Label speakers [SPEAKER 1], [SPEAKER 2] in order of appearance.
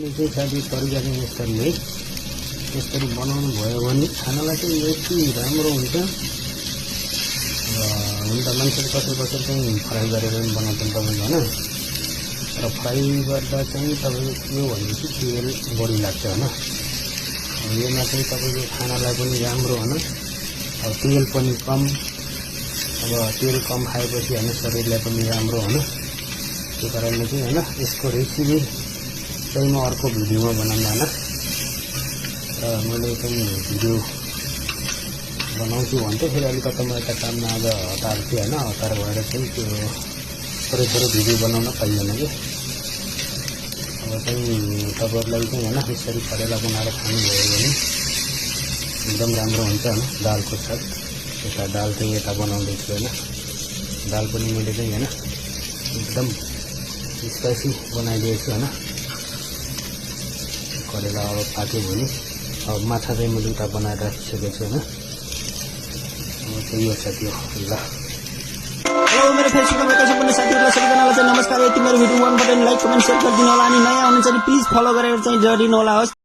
[SPEAKER 1] चाहिँ साथी तरिका चाहिँ यसरी है, यसरी बनाउनु भयो भने खानालाई चाहिँ यति राम्रो हुन्छ। हुन त मान्छेले कसै चाहिँ फ्राई गरेर पनि बनाउँछन् तपाईँको होइन, र फ्राई गर्दा चाहिँ तपाईँको के हो भनेपछि तेल बढी लाग्छ होइन। यसमा चाहिँ तपाईँको खानालाई पनि राम्रो होइन, अब तेल पनि कम, अब तेल कम खाएपछि होइन शरीरलाई पनि राम्रो होइन। त्यो कारणले चाहिँ होइन यसको रेसिपी चाहिँ म अर्को भिडियोमा बनाउँदा होइन, र मैले चाहिँ भिडियो बनाउँछु भन्थेँ, फेरि अलिकति म यता काममा आज हतार थिएँ होइन, हतार भएर चाहिँ त्यो थोरै भिडियो बनाउन पाइएन कि। अब चाहिँ तपाईँहरूलाई चाहिँ होइन यसरी करेला बनाएर खानुभयो भने एकदम राम्रो हुन्छ होइन। दालको साथ यता दाल चाहिँ यता बनाउँदैछु होइन, दाल पनि मैले चाहिँ होइन एकदम स्पाइसी बनाइदिएछु होइन। करेला अब पाक्यो भने अब माछा चाहिँ मैले उता बनाएर राखिसकेको छु होइन। अब चाहिँ यो छ त्यो ल।
[SPEAKER 2] हेलो मेरो फेसबुकमा भएका सम्पूर्ण साथीहरूलाई सबैजनालाई चाहिँ नमस्कार। यति मेरो भिडियो मन पऱ्यो भने लाइक कमेन्ट सेयर गरिदिनु होला, अनि नयाँ हुनुहुन्छ भने प्लिज फलो गरेर चाहिँ जोडिनु होला।